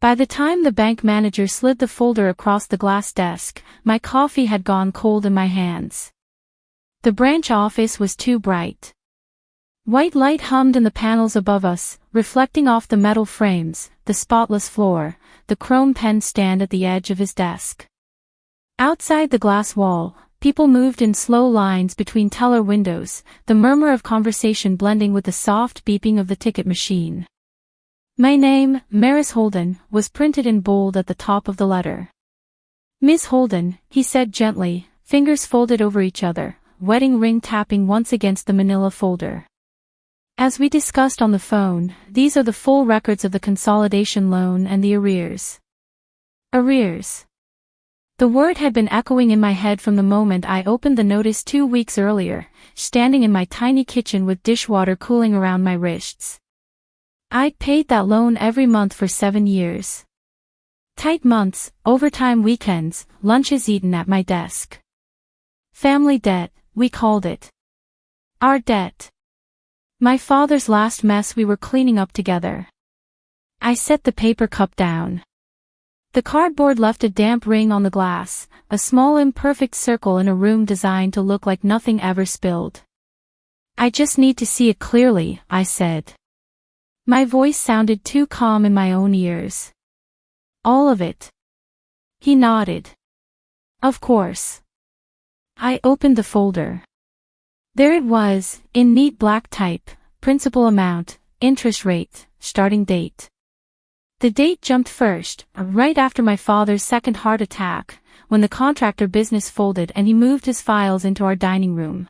By the time the bank manager slid the folder across the glass desk, my coffee had gone cold in my hands. The branch office was too bright. White light hummed in the panels above us, reflecting off the metal frames, the spotless floor, the chrome pen stand at the edge of his desk. Outside the glass wall, people moved in slow lines between teller windows, the murmur of conversation blending with the soft beeping of the ticket machine. My name, Maris Holden, was printed in bold at the top of the letter. "Miss Holden," he said gently, fingers folded over each other, wedding ring tapping once against the manila folder. "As we discussed on the phone, these are the full records of the consolidation loan and the arrears." Arrears. The word had been echoing in my head from the moment I opened the notice 2 weeks earlier, standing in my tiny kitchen with dishwater cooling around my wrists. I'd paid that loan every month for 7 years. Tight months, overtime weekends, lunches eaten at my desk. Family debt, we called it. Our debt. My father's last mess we were cleaning up together. I set the paper cup down. The cardboard left a damp ring on the glass, a small imperfect circle in a room designed to look like nothing ever spilled. "I just need to see it clearly," I said. My voice sounded too calm in my own ears. "All of it." He nodded. "Of course." I opened the folder. There it was, in neat black type, principal amount, interest rate, starting date. The date jumped first, right after my father's second heart attack, when the contractor business folded and he moved his files into our dining room.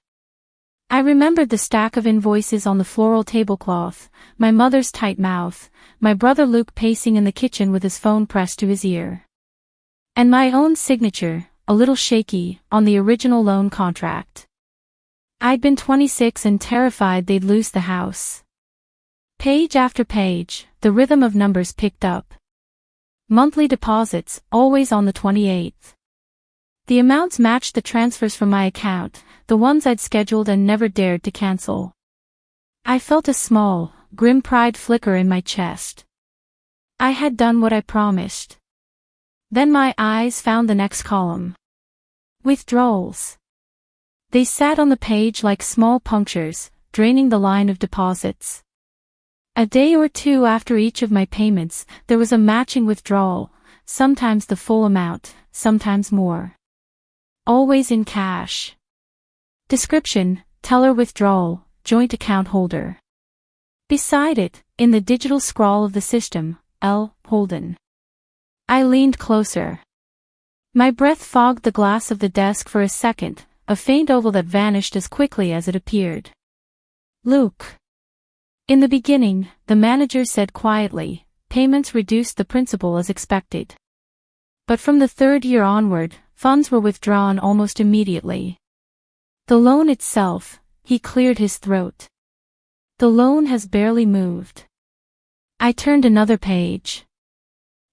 I remembered the stack of invoices on the floral tablecloth, my mother's tight mouth, my brother Luke pacing in the kitchen with his phone pressed to his ear. And my own signature, a little shaky, on the original loan contract. I'd been 26 and terrified they'd lose the house. Page after page, the rhythm of numbers picked up. Monthly deposits, always on the 28th. The amounts matched the transfers from my account, the ones I'd scheduled and never dared to cancel. I felt a small, grim pride flicker in my chest. I had done what I promised. Then my eyes found the next column. Withdrawals. They sat on the page like small punctures, draining the line of deposits. A day or two after each of my payments, there was a matching withdrawal, sometimes the full amount, sometimes more. Always in cash. Description, teller withdrawal, joint account holder. Beside it, in the digital scrawl of the system, L. Holden. I leaned closer. My breath fogged the glass of the desk for a second, a faint oval that vanished as quickly as it appeared. "Luke." In the beginning, the manager said quietly, payments reduced the principal as expected. But from the 3rd year onward, funds were withdrawn almost immediately. The loan itself, he cleared his throat. The loan has barely moved. I turned another page.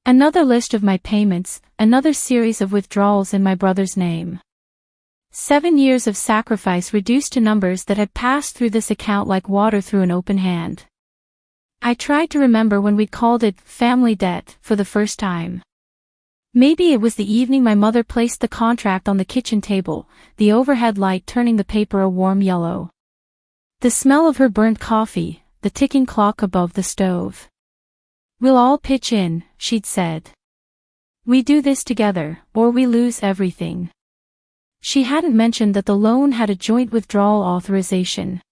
Another list of my payments, another series of withdrawals in my brother's name. 7 years of sacrifice reduced to numbers that had passed through this account like water through an open hand. I tried to remember when we'd called it family debt for the first time. Maybe it was the evening my mother placed the contract on the kitchen table, the overhead light turning the paper a warm yellow. The smell of her burnt coffee, the ticking clock above the stove. "We'll all pitch in," she'd said. "We do this together, or we lose everything." She hadn't mentioned that the loan had a joint withdrawal authorization.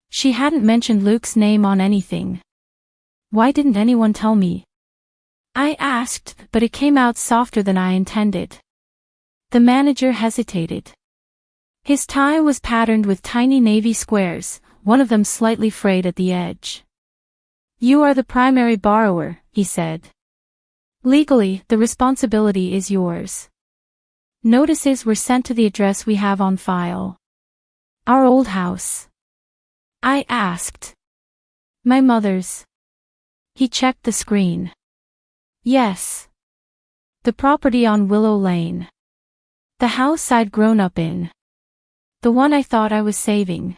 She hadn't mentioned Luke's name on anything. Why didn't anyone tell me? I asked, but it came out softer than I intended. The manager hesitated. His tie was patterned with tiny navy squares, one of them slightly frayed at the edge. "You are the primary borrower," he said. "Legally, the responsibility is yours." Notices were sent to the address we have on file. "Our old house?" I asked. "My mother's." He checked the screen. "Yes. The property on Willow Lane. The house I'd grown up in. The one I thought I was saving."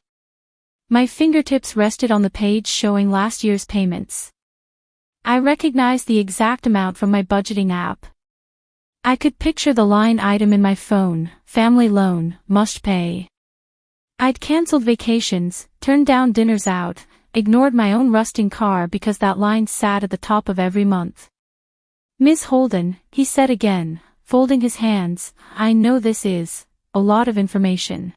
My fingertips rested on the page showing last year's payments. I recognized the exact amount from my budgeting app. I could picture the line item in my phone: family loan, must pay. I'd canceled vacations, turned down dinners out, ignored my own rusting car because that line sat at the top of every month. "Miss Holden," he said again, folding his hands, "I know this is a lot of information."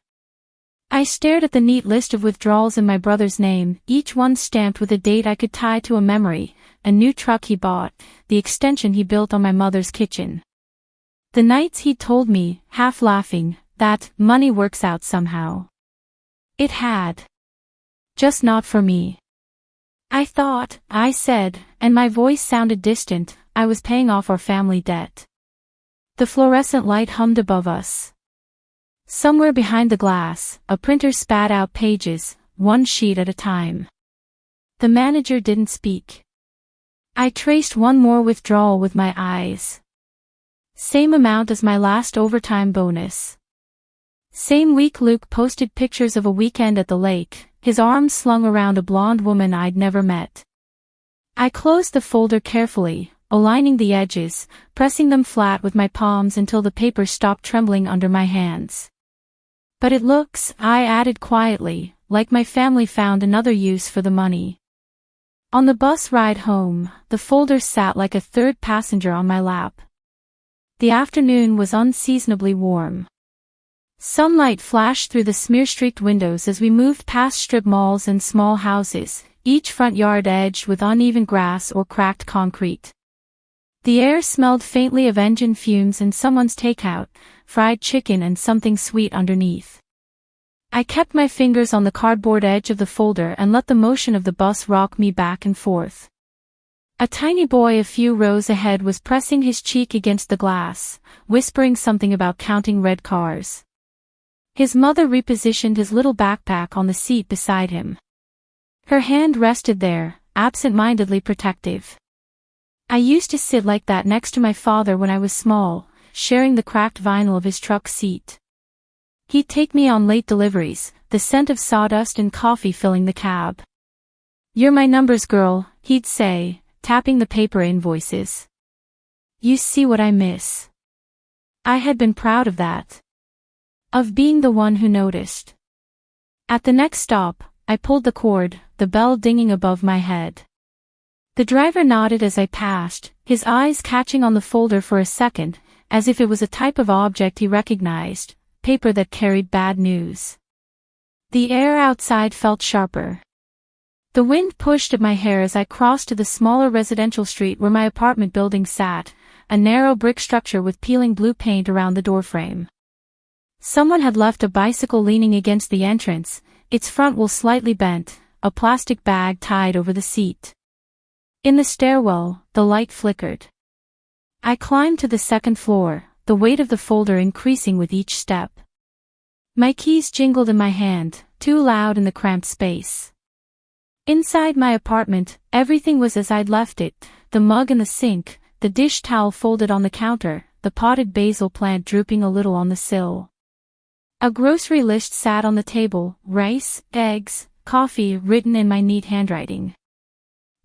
I stared at the neat list of withdrawals in my brother's name, each one stamped with a date I could tie to a memory: a new truck he bought, the extension he built on my mother's kitchen. The nights he'd told me, half laughing, that money works out somehow. It had. Just not for me. I thought, I said, and my voice sounded distant, I was paying off our family debt. The fluorescent light hummed above us. Somewhere behind the glass, a printer spat out pages, one sheet at a time. The manager didn't speak. I traced one more withdrawal with my eyes. Same amount as my last overtime bonus. Same week Luke posted pictures of a weekend at the lake, his arms slung around a blonde woman I'd never met. I closed the folder carefully, aligning the edges, pressing them flat with my palms until the paper stopped trembling under my hands. "But it looks," I added quietly, "like my family found another use for the money." On the bus ride home, the folder sat like a third passenger on my lap. The afternoon was unseasonably warm. Sunlight flashed through the smear-streaked windows as we moved past strip malls and small houses, each front yard edged with uneven grass or cracked concrete. The air smelled faintly of engine fumes and someone's takeout, fried chicken and something sweet underneath. I kept my fingers on the cardboard edge of the folder and let the motion of the bus rock me back and forth. A tiny boy a few rows ahead was pressing his cheek against the glass, whispering something about counting red cars. His mother repositioned his little backpack on the seat beside him. Her hand rested there, absent-mindedly protective. I used to sit like that next to my father when I was small, sharing the cracked vinyl of his truck seat. He'd take me on late deliveries, the scent of sawdust and coffee filling the cab. "You're my numbers girl," he'd say, tapping the paper invoices. "You see what I miss." I had been proud of that. Of being the one who noticed. At the next stop, I pulled the cord, the bell dinging above my head. The driver nodded as I passed, his eyes catching on the folder for a second, as if it was a type of object he recognized, paper that carried bad news. The air outside felt sharper. The wind pushed at my hair as I crossed to the smaller residential street where my apartment building sat, a narrow brick structure with peeling blue paint around the doorframe. Someone had left a bicycle leaning against the entrance, its front wheel slightly bent, a plastic bag tied over the seat. In the stairwell, the light flickered. I climbed to the second floor, the weight of the folder increasing with each step. My keys jingled in my hand, too loud in the cramped space. Inside my apartment, everything was as I'd left it, the mug in the sink, the dish towel folded on the counter, the potted basil plant drooping a little on the sill. A grocery list sat on the table: rice, eggs, coffee, written in my neat handwriting.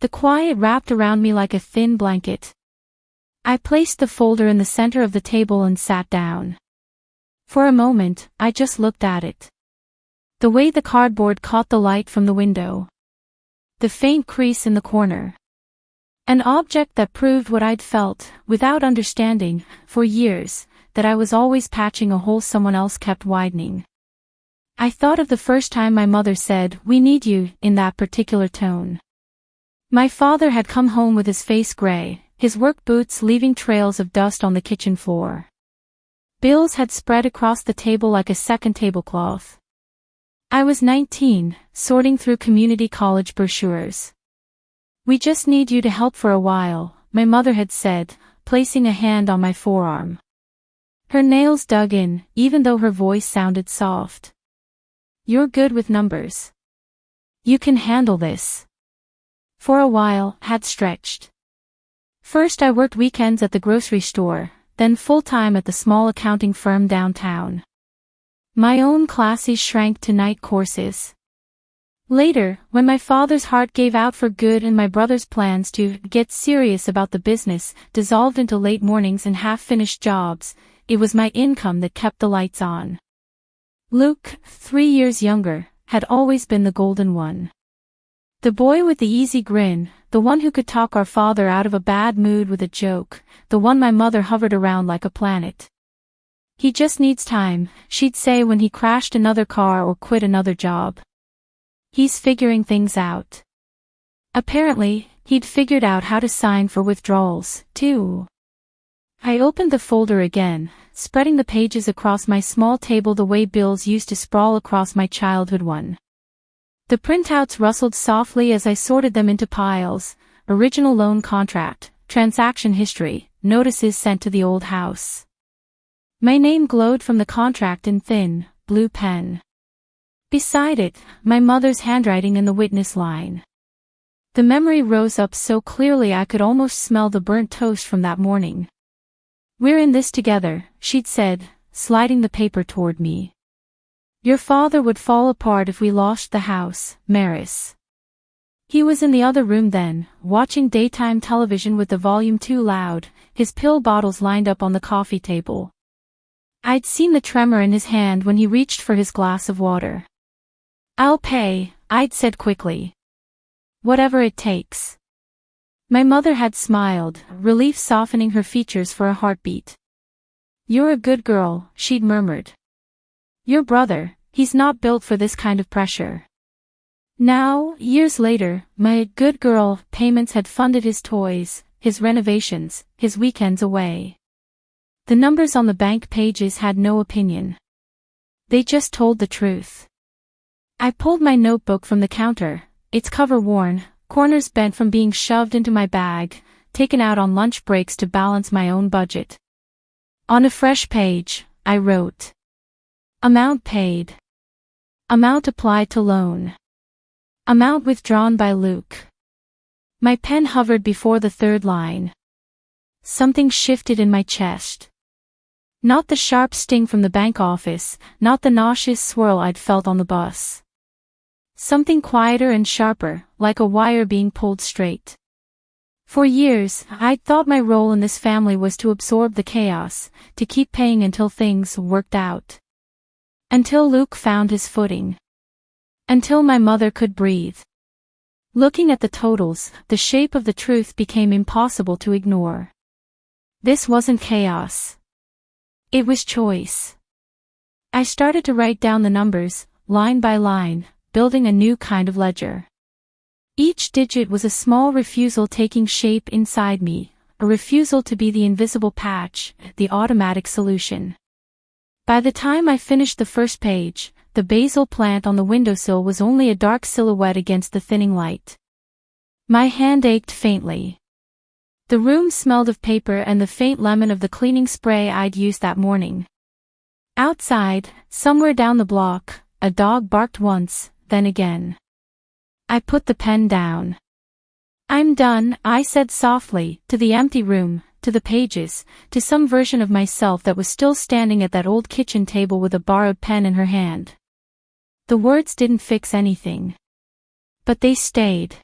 The quiet wrapped around me like a thin blanket. I placed the folder in the center of the table and sat down. For a moment, I just looked at it. The way the cardboard caught the light from the window. The faint crease in the corner. An object that proved what I'd felt, without understanding, for years, that I was always patching a hole someone else kept widening. I thought of the first time my mother said, "We need you," in that particular tone. My father had come home with his face gray, his work boots leaving trails of dust on the kitchen floor. Bills had spread across the table like a second tablecloth. I was 19, sorting through community college brochures. "We just need you to help for a while," my mother had said, placing a hand on my forearm. Her nails dug in, even though her voice sounded soft. "You're good with numbers. You can handle this." For a while, had stretched. First I worked weekends at the grocery store, then full-time at the small accounting firm downtown. My own classes shrank to night courses. Later, when my father's heart gave out for good and my brother's plans to get serious about the business dissolved into late mornings and half-finished jobs, it was my income that kept the lights on. Luke, 3 years younger, had always been the golden one. The boy with the easy grin, the one who could talk our father out of a bad mood with a joke, the one my mother hovered around like a planet. He just needs time, she'd say when he crashed another car or quit another job. He's figuring things out. Apparently, he'd figured out how to sign for withdrawals, too. I opened the folder again, spreading the pages across my small table the way bills used to sprawl across my childhood one. The printouts rustled softly as I sorted them into piles: original loan contract, transaction history, notices sent to the old house. My name glowed from the contract in thin, blue pen. Beside it, my mother's handwriting in the witness line. The memory rose up so clearly I could almost smell the burnt toast from that morning. "We're in this together," she'd said, sliding the paper toward me. "Your father would fall apart if we lost the house, Maris." He was in the other room then, watching daytime television with the volume too loud, his pill bottles lined up on the coffee table. I'd seen the tremor in his hand when he reached for his glass of water. "I'll pay," I'd said quickly. "Whatever it takes." My mother had smiled, relief softening her features for a heartbeat. "You're a good girl," she'd murmured. "Your brother, he's not built for this kind of pressure." Now, years later, my good girl payments had funded his toys, his renovations, his weekends away. The numbers on the bank pages had no opinion. They just told the truth. I pulled my notebook from the counter, its cover worn, corners bent from being shoved into my bag, taken out on lunch breaks to balance my own budget. On a fresh page, I wrote: amount paid. Amount applied to loan. Amount withdrawn by Luke. My pen hovered before the third line. Something shifted in my chest. Not the sharp sting from the bank office, not the nauseous swirl I'd felt on the bus. Something quieter and sharper, like a wire being pulled straight. For years, I'd thought my role in this family was to absorb the chaos, to keep paying until things worked out. Until Luke found his footing. Until my mother could breathe. Looking at the totals, the shape of the truth became impossible to ignore. This wasn't chaos. It was choice. I started to write down the numbers, line by line, building a new kind of ledger. Each digit was a small refusal taking shape inside me, a refusal to be the invisible patch, the automatic solution. By the time I finished the first page, the basil plant on the windowsill was only a dark silhouette against the thinning light. My hand ached faintly. The room smelled of paper and the faint lemon of the cleaning spray I'd used that morning. Outside, somewhere down the block, a dog barked once, then again. I put the pen down. "I'm done," I said softly, to the empty room, to the pages, to some version of myself that was still standing at that old kitchen table with a borrowed pen in her hand. The words didn't fix anything. But they stayed.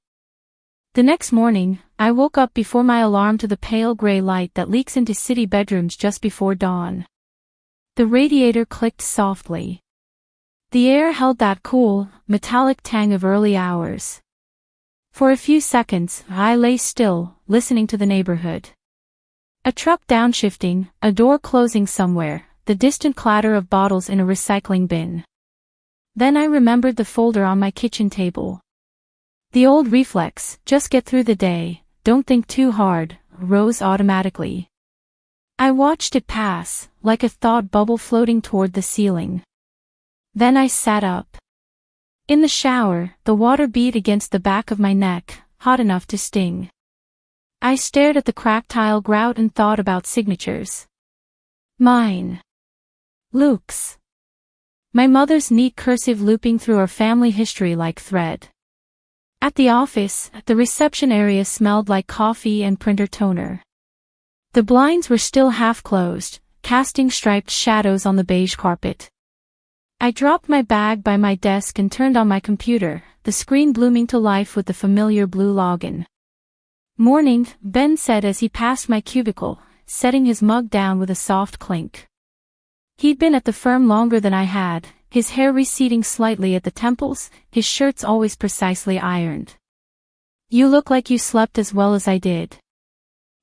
The next morning, I woke up before my alarm to the pale gray light that leaks into city bedrooms just before dawn. The radiator clicked softly. The air held that cool, metallic tang of early hours. For a few seconds, I lay still, listening to the neighborhood. A truck downshifting, a door closing somewhere, the distant clatter of bottles in a recycling bin. Then I remembered the folder on my kitchen table. The old reflex, just get through the day, don't think too hard, rose automatically. I watched it pass, like a thought bubble floating toward the ceiling. Then I sat up. In the shower, the water beat against the back of my neck, hot enough to sting. I stared at the cracked tile grout and thought about signatures. Mine. Luke's. My mother's neat cursive looping through our family history like thread. At the office, the reception area smelled like coffee and printer toner. The blinds were still half closed, casting striped shadows on the beige carpet. I dropped my bag by my desk and turned on my computer, the screen blooming to life with the familiar blue login. "Morning," Ben said as he passed my cubicle, setting his mug down with a soft clink. He'd been at the firm longer than I had, his hair receding slightly at the temples, his shirts always precisely ironed. "You look like you slept as well as I did."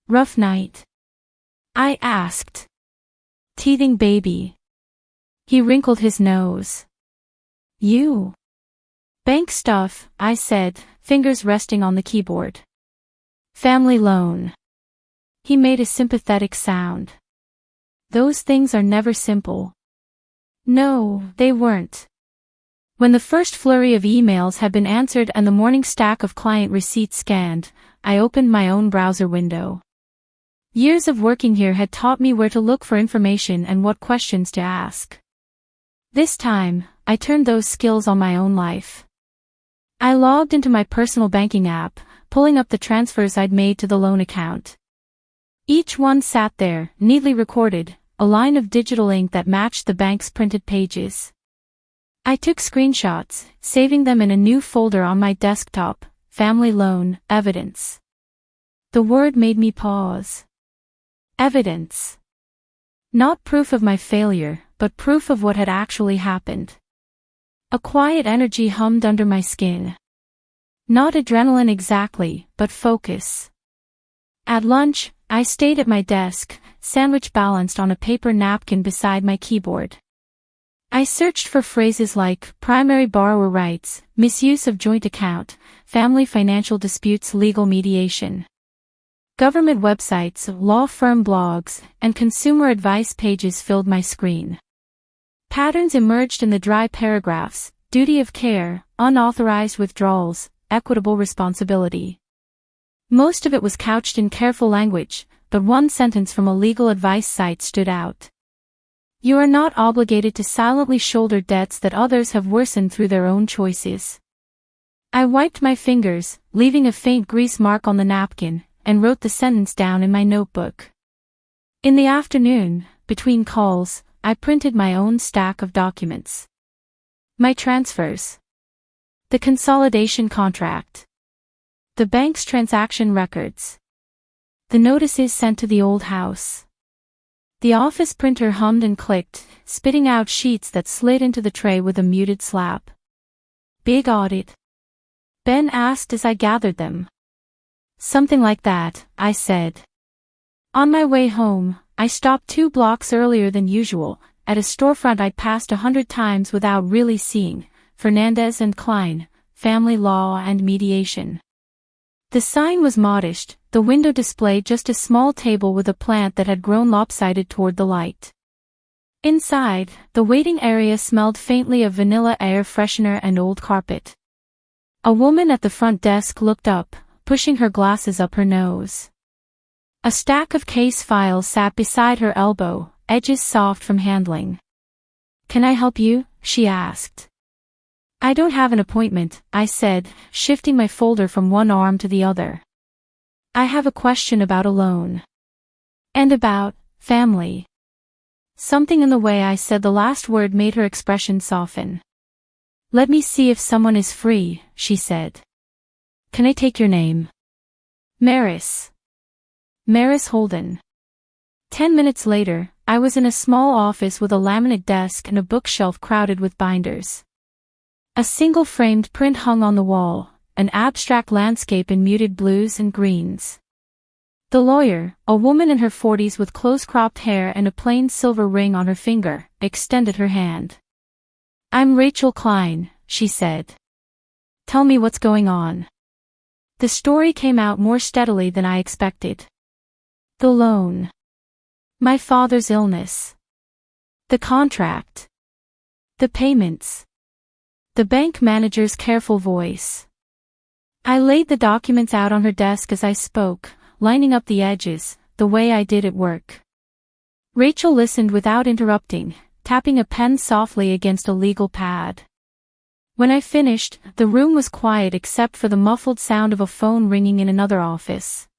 "Rough night?" I asked. "Teething baby." He wrinkled his nose. "You?" "Bank stuff," I said, fingers resting on the keyboard. "Family loan." He made a sympathetic sound. "Those things are never simple." No, they weren't. When the first flurry of emails had been answered and the morning stack of client receipts scanned, I opened my own browser window. Years of working here had taught me where to look for information and what questions to ask. This time, I turned those skills on my own life. I logged into my personal banking app, pulling up the transfers I'd made to the loan account. Each one sat there, neatly recorded, a line of digital ink that matched the bank's printed pages. I took screenshots, saving them in a new folder on my desktop, Family Loan, Evidence. The word made me pause. Evidence. Not proof of my failure, but proof of what had actually happened. A quiet energy hummed under my skin. Not adrenaline exactly, but focus. At lunch, I stayed at my desk, sandwich balanced on a paper napkin beside my keyboard. I searched for phrases like primary borrower rights, misuse of joint account, family financial disputes, legal mediation. Government websites, law firm blogs, and consumer advice pages filled my screen. Patterns emerged in the dry paragraphs: duty of care, unauthorized withdrawals, equitable responsibility. Most of it was couched in careful language, but one sentence from a legal advice site stood out. "You are not obligated to silently shoulder debts that others have worsened through their own choices." I wiped my fingers, leaving a faint grease mark on the napkin, and wrote the sentence down in my notebook. In the afternoon, between calls, I printed my own stack of documents. My transfers. The consolidation contract. The bank's transaction records. The notices sent to the old house. The office printer hummed and clicked, spitting out sheets that slid into the tray with a muted slap. "Big audit?" Ben asked as I gathered them. "Something like that," I said. On my way home, I stopped 2 blocks earlier than usual, at a storefront I'd passed 100 times without really seeing: Fernandez and Klein, Family Law and Mediation. The sign was modest, the window displayed just a small table with a plant that had grown lopsided toward the light. Inside, the waiting area smelled faintly of vanilla air freshener and old carpet. A woman at the front desk looked up, pushing her glasses up her nose. A stack of case files sat beside her elbow, edges soft from handling. "Can I help you?" she asked. "I don't have an appointment," I said, shifting my folder from one arm to the other. "I have a question about a loan. And about family." Something in the way I said the last word made her expression soften. "Let me see if someone is free," she said. "Can I take your name?" "Maris. Maris Holden." 10 minutes later, I was in a small office with a laminate desk and a bookshelf crowded with binders. A single framed print hung on the wall, an abstract landscape in muted blues and greens. The lawyer, a woman in her 40s with close-cropped hair and a plain silver ring on her finger, extended her hand. "I'm Rachel Klein," she said. "Tell me what's going on." The story came out more steadily than I expected. The loan. My father's illness. The contract. The payments. The bank manager's careful voice. I laid the documents out on her desk as I spoke, lining up the edges, the way I did at work. Rachel listened without interrupting, tapping a pen softly against a legal pad. When I finished, the room was quiet except for the muffled sound of a phone ringing in another office.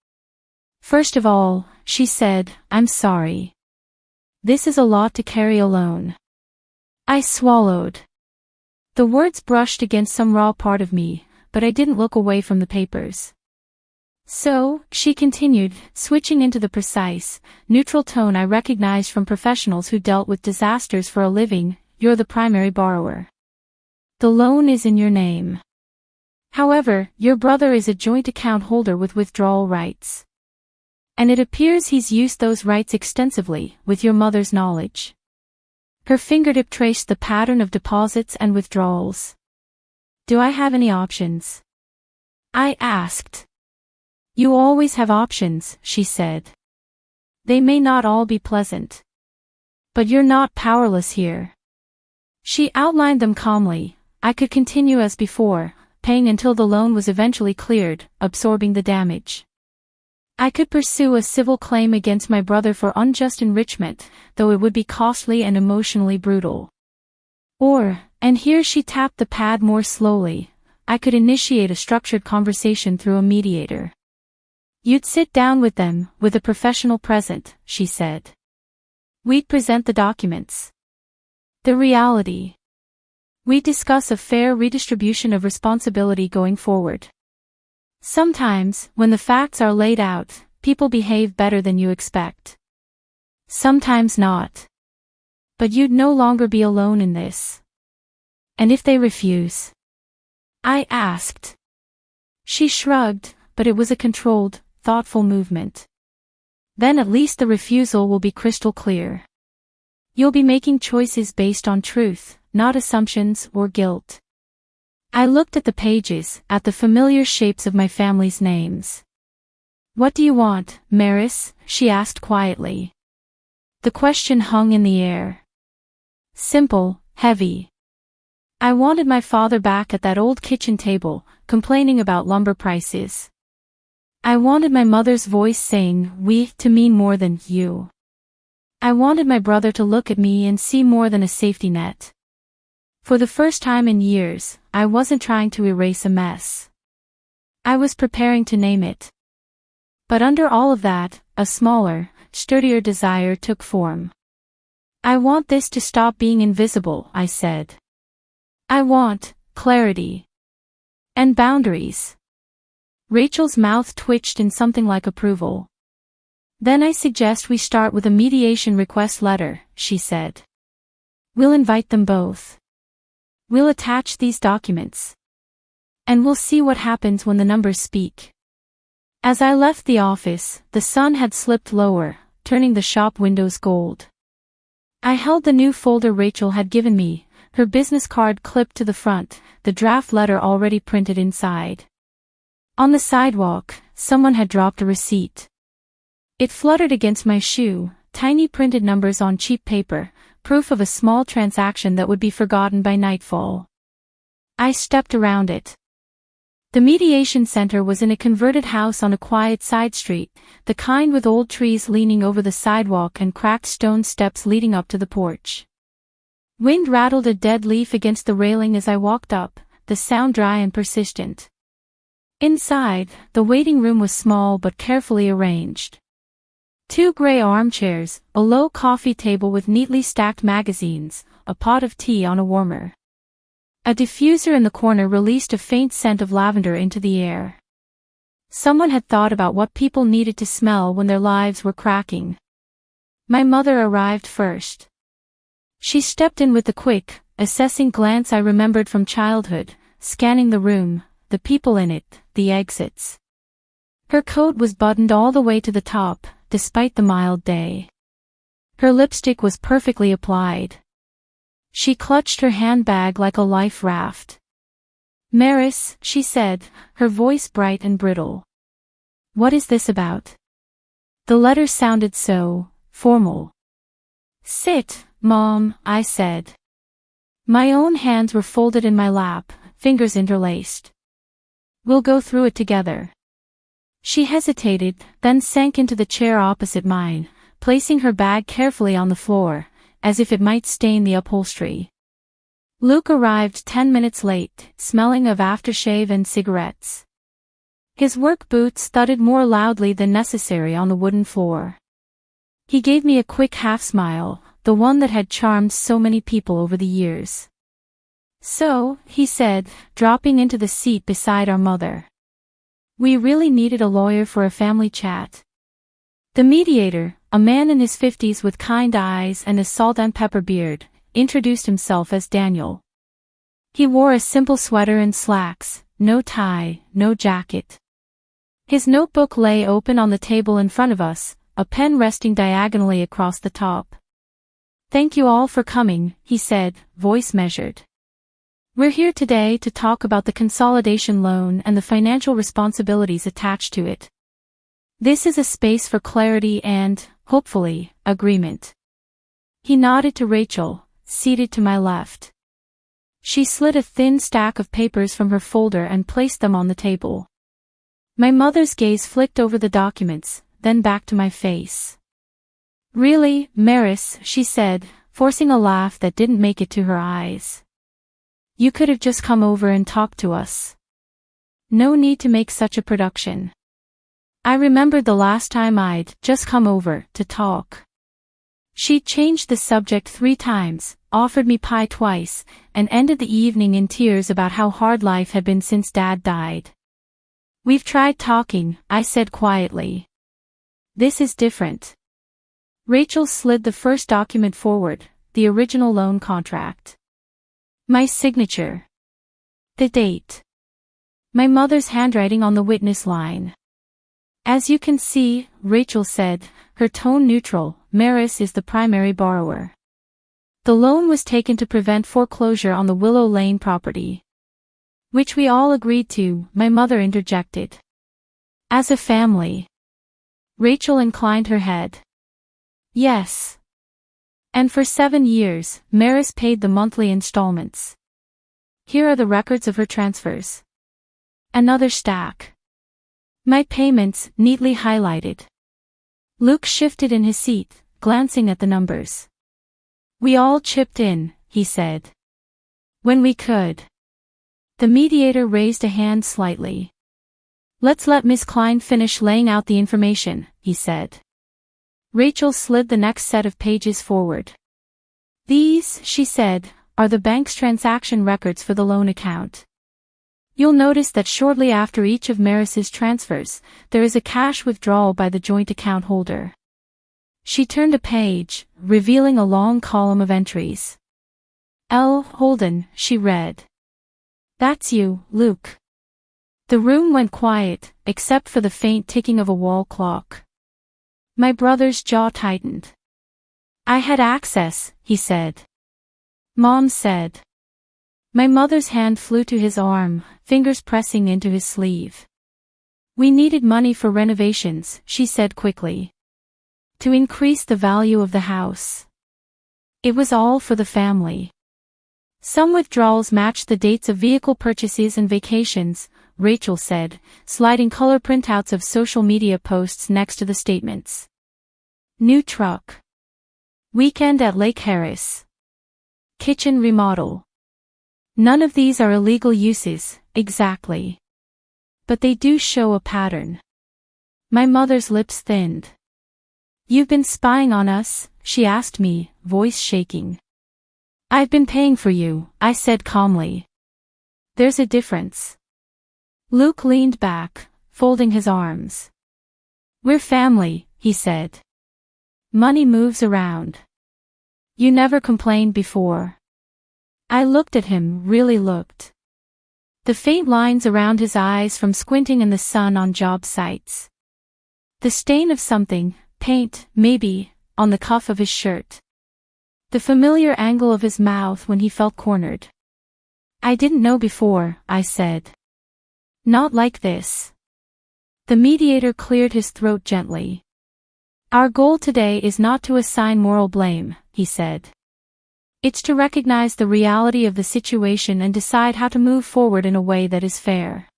"First of all," she said, "I'm sorry. This is a lot to carry alone." I swallowed. The words brushed against some raw part of me, but I didn't look away from the papers. So, she continued, switching into the precise, neutral tone I recognized from professionals who dealt with disasters for a living, you're the primary borrower. The loan is in your name. However, your brother is a joint account holder with withdrawal rights. And it appears he's used those rights extensively, with your mother's knowledge. Her fingertip traced the pattern of deposits and withdrawals. Do I have any options? I asked. You always have options, she said. They may not all be pleasant. But you're not powerless here. She outlined them calmly. I could continue as before, paying until the loan was eventually cleared, absorbing the damage. I could pursue a civil claim against my brother for unjust enrichment, though it would be costly and emotionally brutal. Or, and here she tapped the pad more slowly, I could initiate a structured conversation through a mediator. You'd sit down with them, with a professional present, she said. We'd present the documents. The reality. We'd discuss a fair redistribution of responsibility going forward. Sometimes, when the facts are laid out, people behave better than you expect. Sometimes not. But you'd no longer be alone in this. And if they refuse? I asked. She shrugged, but it was a controlled, thoughtful movement. Then at least the refusal will be crystal clear. You'll be making choices based on truth, not assumptions or guilt. I looked at the pages, at the familiar shapes of my family's names. What do you want, Maris? She asked quietly. The question hung in the air. Simple, heavy. I wanted my father back at that old kitchen table, complaining about lumber prices. I wanted my mother's voice saying we to mean more than you. I wanted my brother to look at me and see more than a safety net. For the first time in years, I wasn't trying to erase a mess. I was preparing to name it. But under all of that, a smaller, sturdier desire took form. I want this to stop being invisible, I said. I want clarity. And boundaries. Rachel's mouth twitched in something like approval. Then I suggest we start with a mediation request letter, she said. We'll invite them both. We'll attach these documents. And we'll see what happens when the numbers speak. As I left the office, the sun had slipped lower, turning the shop windows gold. I held the new folder Rachel had given me, her business card clipped to the front, the draft letter already printed inside. On the sidewalk, someone had dropped a receipt. It fluttered against my shoe, tiny printed numbers on cheap paper, proof of a small transaction that would be forgotten by nightfall. I stepped around it. The mediation center was in a converted house on a quiet side street, the kind with old trees leaning over the sidewalk and cracked stone steps leading up to the porch. Wind rattled a dead leaf against the railing as I walked up, the sound dry and persistent. Inside, the waiting room was small but carefully arranged. 2 gray armchairs, a low coffee table with neatly stacked magazines, a pot of tea on a warmer. A diffuser in the corner released a faint scent of lavender into the air. Someone had thought about what people needed to smell when their lives were cracking. My mother arrived first. She stepped in with the quick, assessing glance I remembered from childhood, scanning the room, the people in it, the exits. Her coat was buttoned all the way to the top, despite the mild day. Her lipstick was perfectly applied. She clutched her handbag like a life raft. Maris, she said, her voice bright and brittle. What is this about? The letter sounded so formal. Sit, Mom, I said. My own hands were folded in my lap, fingers interlaced. We'll go through it together. She hesitated, then sank into the chair opposite mine, placing her bag carefully on the floor, as if it might stain the upholstery. Luke arrived 10 minutes late, smelling of aftershave and cigarettes. His work boots thudded more loudly than necessary on the wooden floor. He gave me a quick half-smile, the one that had charmed so many people over the years. "So," he said, dropping into the seat beside our mother. "We really needed a lawyer for a family chat." The mediator, a man in his 50s with kind eyes and a salt and pepper beard, introduced himself as Daniel. He wore a simple sweater and slacks, no tie, no jacket. His notebook lay open on the table in front of us, a pen resting diagonally across the top. "Thank you all for coming," he said, voice measured. "We're here today to talk about the consolidation loan and the financial responsibilities attached to it. This is a space for clarity and, hopefully, agreement." He nodded to Rachel, seated to my left. She slid a thin stack of papers from her folder and placed them on the table. My mother's gaze flicked over the documents, then back to my face. "Really, Maris," she said, forcing a laugh that didn't make it to her eyes. "You could have just come over and talked to us. No need to make such a production." I remembered the last time I'd just come over to talk. She'd changed the subject 3 times, offered me pie twice, and ended the evening in tears about how hard life had been since Dad died. "We've tried talking," I said quietly. "This is different." Rachel slid the first document forward, the original loan contract. My signature. The date. My mother's handwriting on the witness line. "As you can see," Rachel said, her tone neutral, "Maris is the primary borrower. The loan was taken to prevent foreclosure on the Willow Lane property." "Which we all agreed to," my mother interjected. "As a family." Rachel inclined her head. "Yes. And for 7 years, Maris paid the monthly installments. Here are the records of her transfers." Another stack. My payments, neatly highlighted. Luke shifted in his seat, glancing at the numbers. "We all chipped in," he said. "When we could." The mediator raised a hand slightly. "Let's let Miss Klein finish laying out the information," he said. Rachel slid the next set of pages forward. "These," she said, "are the bank's transaction records for the loan account. You'll notice that shortly after each of Maris's transfers, there is a cash withdrawal by the joint account holder." She turned a page, revealing a long column of entries. "L. Holden," she read. "That's you, Luke." The room went quiet, except for the faint ticking of a wall clock. My brother's jaw tightened. "I had access," he said. "Mom said." My mother's hand flew to his arm, fingers pressing into his sleeve. "We needed money for renovations," she said quickly. "To increase the value of the house. It was all for the family." "Some withdrawals matched the dates of vehicle purchases and vacations," Rachel said, sliding color printouts of social media posts next to the statements. "New truck. Weekend at Lake Harris. Kitchen remodel." None of these are illegal uses, exactly. But they do show a pattern. My mother's lips thinned. "You've been spying on us?" she asked me, voice shaking. "I've been paying for you," I said calmly. "There's a difference." Luke leaned back, folding his arms. "We're family," he said. "Money moves around. You never complained before." I looked at him, really looked. The faint lines around his eyes from squinting in the sun on job sites. The stain of something, paint, maybe, on the cuff of his shirt. The familiar angle of his mouth when he felt cornered. "I didn't know before," I said. "Not like this." The mediator cleared his throat gently. "Our goal today is not to assign moral blame," he said. "It's to recognize the reality of the situation and decide how to move forward in a way that is fair.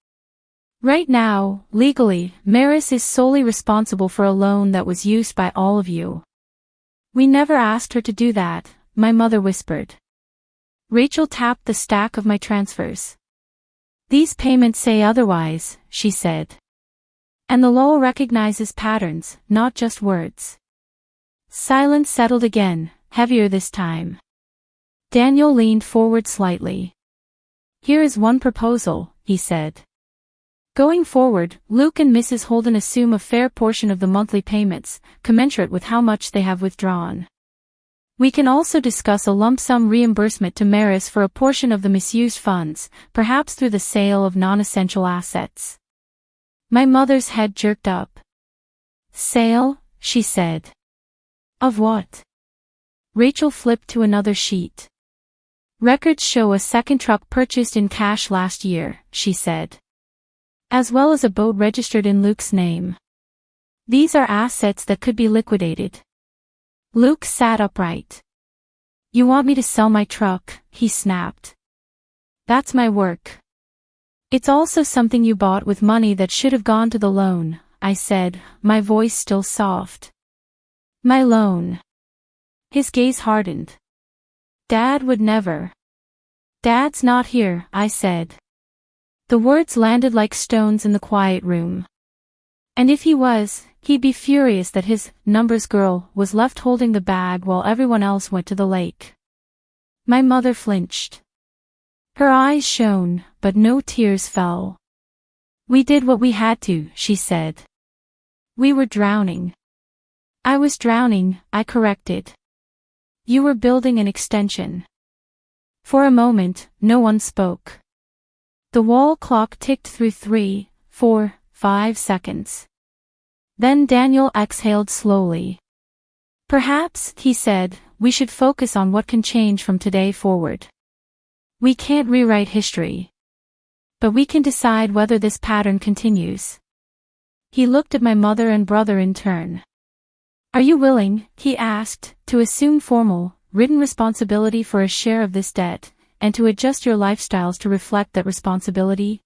Right now, legally, Maris is solely responsible for a loan that was used by all of you. We never asked her to do that," my mother whispered. Rachel tapped the stack of my transfers. "These payments say otherwise," she said. "And the law recognizes patterns, not just words." Silence settled again, heavier this time. Daniel leaned forward slightly. Here is one proposal, he said. Going forward, Luke and Mrs. Holden assume a fair portion of the monthly payments, commensurate with how much they have withdrawn. We can also discuss a lump sum reimbursement to Maris for a portion of the misused funds, perhaps through the sale of non-essential assets. My mother's head jerked up. Sale, she said. Of what? Rachel flipped to another sheet. Records show a second truck purchased in cash last year, she said. As well as a boat registered in Luke's name. These are assets that could be liquidated. Luke sat upright. You want me to sell my truck, he snapped. That's my work. It's also something you bought with money that should have gone to the loan, I said, my voice still soft. My loan. His gaze hardened. Dad would never. Dad's not here, I said. The words landed like stones in the quiet room. And if he was, he'd be furious that his numbers girl was left holding the bag while everyone else went to the lake. My mother flinched. Her eyes shone, but no tears fell. We did what we had to, she said. We were drowning. I was drowning, I corrected. You were building an extension. For a moment, no one spoke. The wall clock ticked through 3, 4, 5 seconds. Then Daniel exhaled slowly. Perhaps, he said, we should focus on what can change from today forward. We can't rewrite history. But we can decide whether this pattern continues. He looked at my mother and brother in turn. Are you willing, he asked, to assume formal, written responsibility for a share of this debt, and to adjust your lifestyles to reflect that responsibility?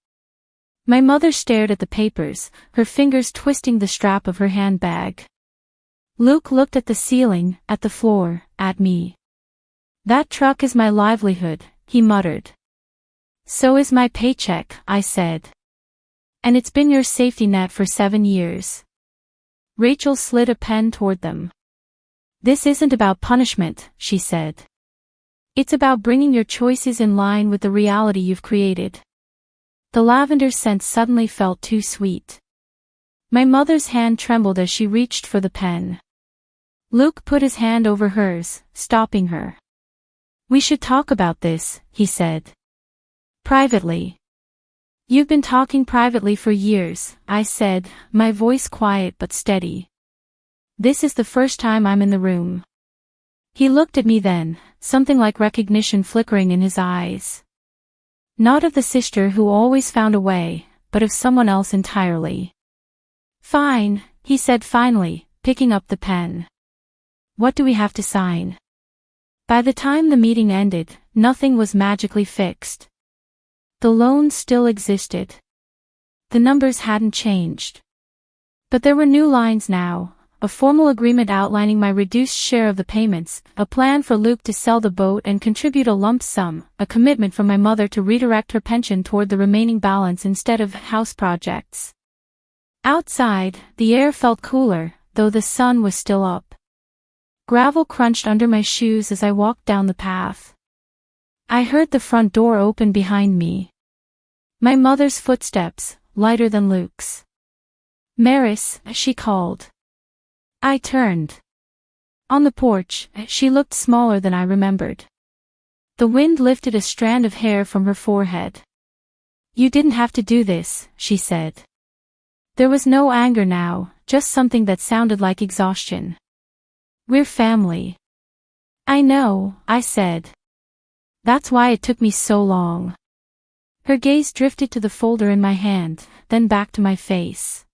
My mother stared at the papers, her fingers twisting the strap of her handbag. Luke looked at the ceiling, at the floor, at me. That truck is my livelihood, he muttered. So is my paycheck, I said. And it's been your safety net for 7 years. Rachel slid a pen toward them. This isn't about punishment, she said. It's about bringing your choices in line with the reality you've created. The lavender scent suddenly felt too sweet. My mother's hand trembled as she reached for the pen. Luke put his hand over hers, stopping her. We should talk about this, he said. Privately. You've been talking privately for years, I said, my voice quiet but steady. This is the first time I'm in the room. He looked at me then, something like recognition flickering in his eyes. Not of the sister who always found a way, but of someone else entirely. Fine, he said finally, picking up the pen. What do we have to sign? By the time the meeting ended, nothing was magically fixed. The loan still existed. The numbers hadn't changed. But there were new lines now. A formal agreement outlining my reduced share of the payments, a plan for Luke to sell the boat and contribute a lump sum, a commitment from my mother to redirect her pension toward the remaining balance instead of house projects. Outside, the air felt cooler, though the sun was still up. Gravel crunched under my shoes as I walked down the path. I heard the front door open behind me. My mother's footsteps, lighter than Luke's. Maris, she called. I turned. On the porch, she looked smaller than I remembered. The wind lifted a strand of hair from her forehead. You didn't have to do this, she said. There was no anger now, just something that sounded like exhaustion. We're family. I know, I said. That's why it took me so long. Her gaze drifted to the folder in my hand, then back to my face.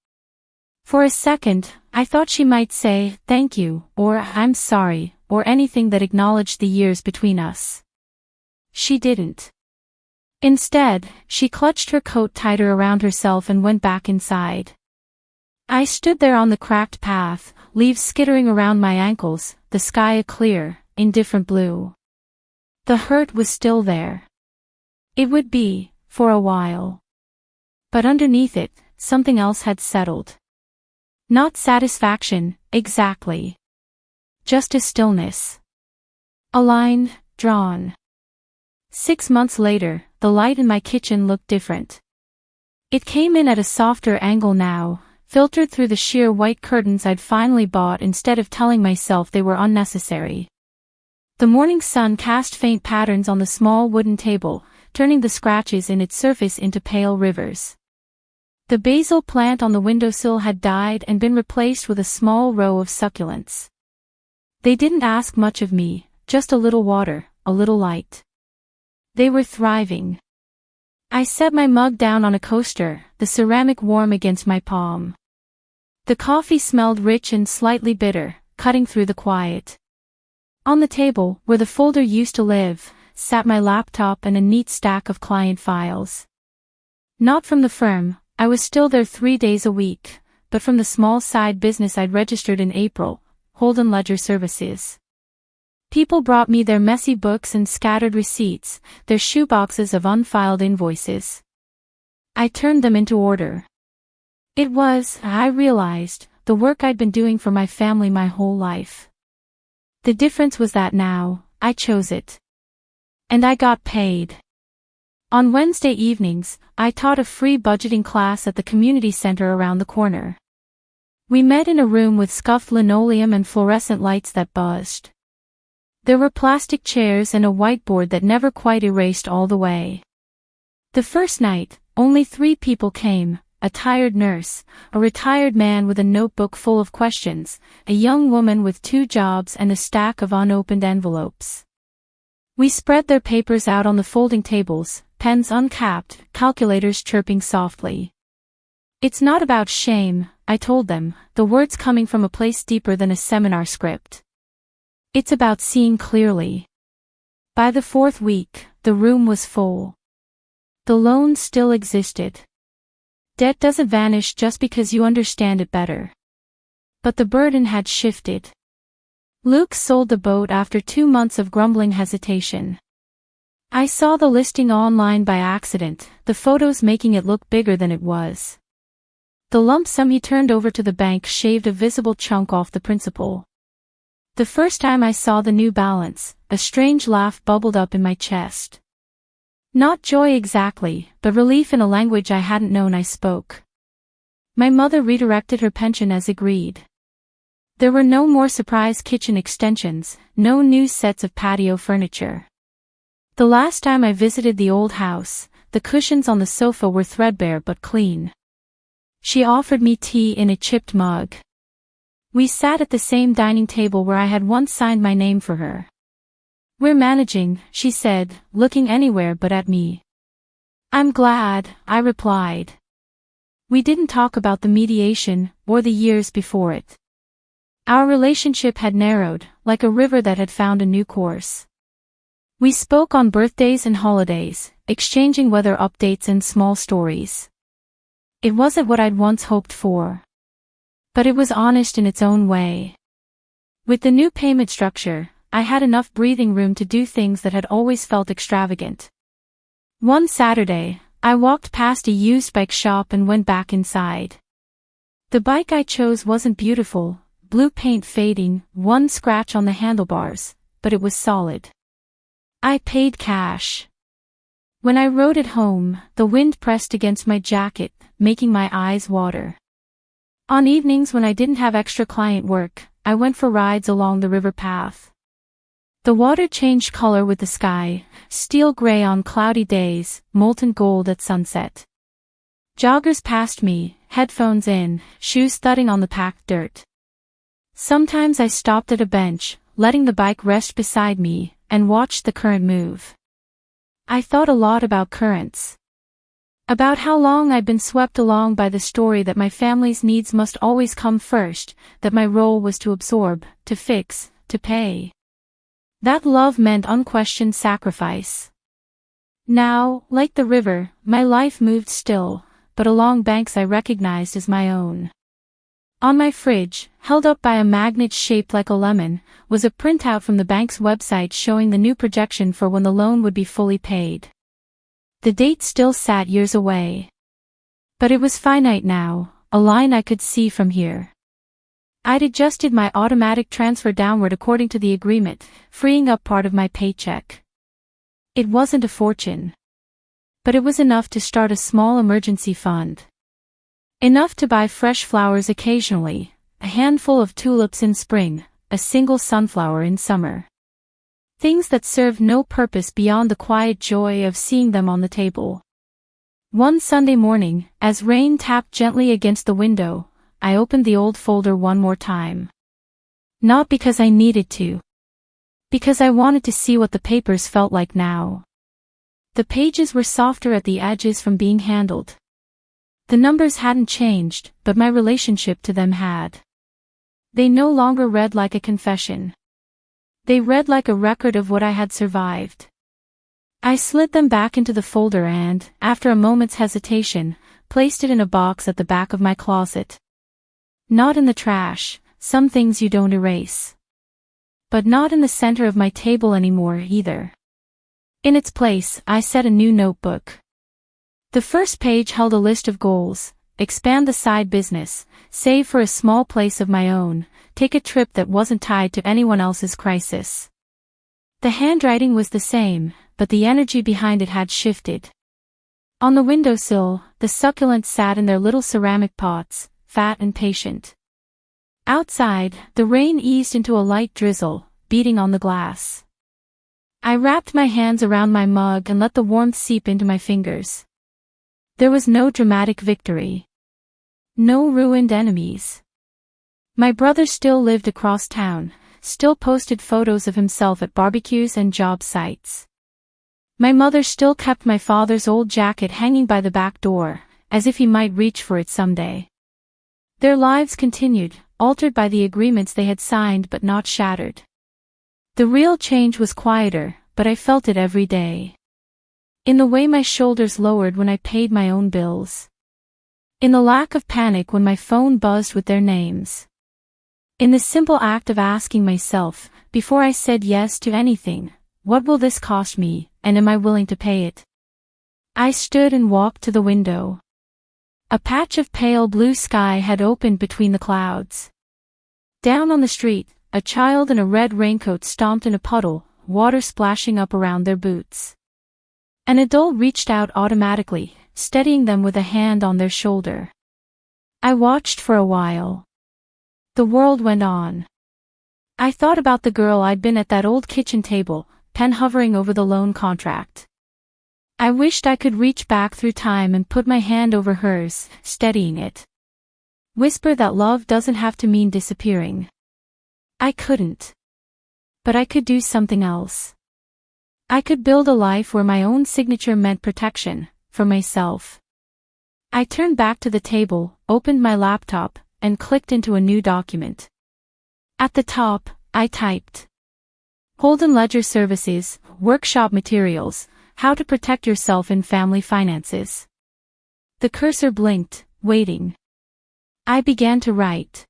For a second, I thought she might say, thank you, or I'm sorry, or anything that acknowledged the years between us. She didn't. Instead, she clutched her coat tighter around herself and went back inside. I stood there on the cracked path, leaves skittering around my ankles, the sky a clear, indifferent blue. The hurt was still there. It would be, for a while. But underneath it, something else had settled. Not satisfaction, exactly. Just a stillness. A line, drawn. 6 months later, the light in my kitchen looked different. It came in at a softer angle now, filtered through the sheer white curtains I'd finally bought instead of telling myself they were unnecessary. The morning sun cast faint patterns on the small wooden table, turning the scratches in its surface into pale rivers. The basil plant on the windowsill had died and been replaced with a small row of succulents. They didn't ask much of me, just a little water, a little light. They were thriving. I set my mug down on a coaster, the ceramic warm against my palm. The coffee smelled rich and slightly bitter, cutting through the quiet. On the table, where the folder used to live, sat my laptop and a neat stack of client files. Not from the firm, I was still there 3 days a week, but from the small side business I'd registered in April, Holden Ledger Services. People brought me their messy books and scattered receipts, their shoeboxes of unfiled invoices. I turned them into order. It was, I realized, the work I'd been doing for my family my whole life. The difference was that now, I chose it. And I got paid. On Wednesday evenings, I taught a free budgeting class at the community center around the corner. We met in a room with scuffed linoleum and fluorescent lights that buzzed. There were plastic chairs and a whiteboard that never quite erased all the way. The first night, only 3 people came, a tired nurse, a retired man with a notebook full of questions, a young woman with 2 jobs and a stack of unopened envelopes. We spread their papers out on the folding tables, pens uncapped, calculators chirping softly. It's not about shame, I told them, the words coming from a place deeper than a seminar script. It's about seeing clearly. By the 4th week, the room was full. The loan still existed. Debt doesn't vanish just because you understand it better. But the burden had shifted. Luke sold the boat after 2 months of grumbling hesitation. I saw the listing online by accident, the photos making it look bigger than it was. The lump sum he turned over to the bank shaved a visible chunk off the principal. The first time I saw the new balance, a strange laugh bubbled up in my chest. Not joy exactly, but relief in a language I hadn't known I spoke. My mother redirected her pension as agreed. There were no more surprise kitchen extensions, no new sets of patio furniture. The last time I visited the old house, the cushions on the sofa were threadbare but clean. She offered me tea in a chipped mug. We sat at the same dining table where I had once signed my name for her. "We're managing," she said, looking anywhere but at me. "I'm glad," I replied. We didn't talk about the mediation, or the years before it. Our relationship had narrowed, like a river that had found a new course. We spoke on birthdays and holidays, exchanging weather updates and small stories. It wasn't what I'd once hoped for. But it was honest in its own way. With the new payment structure, I had enough breathing room to do things that had always felt extravagant. One Saturday, I walked past a used bike shop and went back inside. The bike I chose wasn't beautiful, blue paint fading, one scratch on the handlebars, but it was solid. I paid cash. When I rode it home, the wind pressed against my jacket, making my eyes water. On evenings when I didn't have extra client work, I went for rides along the river path. The water changed color with the sky, steel gray on cloudy days, molten gold at sunset. Joggers passed me, headphones in, shoes thudding on the packed dirt. Sometimes I stopped at a bench, letting the bike rest beside me, and watched the current move. I thought a lot about currents. About how long I'd been swept along by the story that my family's needs must always come first, that my role was to absorb, to fix, to pay. That love meant unquestioned sacrifice. Now, like the river, my life moved still, but along banks I recognized as my own. On my fridge, held up by a magnet shaped like a lemon, was a printout from the bank's website showing the new projection for when the loan would be fully paid. The date still sat years away. But it was finite now, a line I could see from here. I'd adjusted my automatic transfer downward according to the agreement, freeing up part of my paycheck. It wasn't a fortune. But it was enough to start a small emergency fund. Enough to buy fresh flowers occasionally, a handful of tulips in spring, a single sunflower in summer. Things that served no purpose beyond the quiet joy of seeing them on the table. One Sunday morning, as rain tapped gently against the window, I opened the old folder one more time. Not because I needed to. Because I wanted to see what the papers felt like now. The pages were softer at the edges from being handled. The numbers hadn't changed, but my relationship to them had. They no longer read like a confession. They read like a record of what I had survived. I slid them back into the folder and, after a moment's hesitation, placed it in a box at the back of my closet. Not in the trash, some things you don't erase. But not in the center of my table anymore either. In its place, I set a new notebook. The first page held a list of goals: expand the side business, save for a small place of my own, take a trip that wasn't tied to anyone else's crisis. The handwriting was the same, but the energy behind it had shifted. On the windowsill, the succulents sat in their little ceramic pots, fat and patient. Outside, the rain eased into a light drizzle, beating on the glass. I wrapped my hands around my mug and let the warmth seep into my fingers. There was no dramatic victory. No ruined enemies. My brother still lived across town, still posted photos of himself at barbecues and job sites. My mother still kept my father's old jacket hanging by the back door, as if he might reach for it someday. Their lives continued, altered by the agreements they had signed but not shattered. The real change was quieter, but I felt it every day. In the way my shoulders lowered when I paid my own bills. In the lack of panic when my phone buzzed with their names. In the simple act of asking myself, before I said yes to anything, what will this cost me, and am I willing to pay it? I stood and walked to the window. A patch of pale blue sky had opened between the clouds. Down on the street, a child in a red raincoat stomped in a puddle, water splashing up around their boots. An adult reached out automatically, steadying them with a hand on their shoulder. I watched for a while. The world went on. I thought about the girl I'd been at that old kitchen table, pen hovering over the loan contract. I wished I could reach back through time and put my hand over hers, steadying it. Whisper that love doesn't have to mean disappearing. I couldn't. But I could do something else. I could build a life where my own signature meant protection, for myself. I turned back to the table, opened my laptop, and clicked into a new document. At the top, I typed. Holden Ledger Services, Workshop Materials, How to Protect Yourself in Family Finances. The cursor blinked, waiting. I began to write.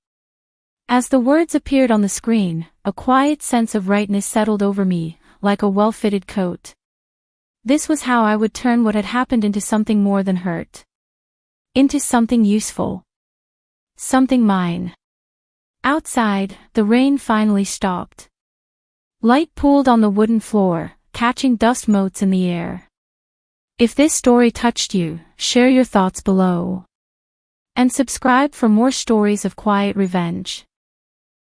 As the words appeared on the screen, a quiet sense of rightness settled over me, like a well-fitted coat. This was how I would turn what had happened into something more than hurt. Into something useful. Something mine. Outside, the rain finally stopped. Light pooled on the wooden floor, catching dust motes in the air. If this story touched you, share your thoughts below. And subscribe for more stories of quiet revenge.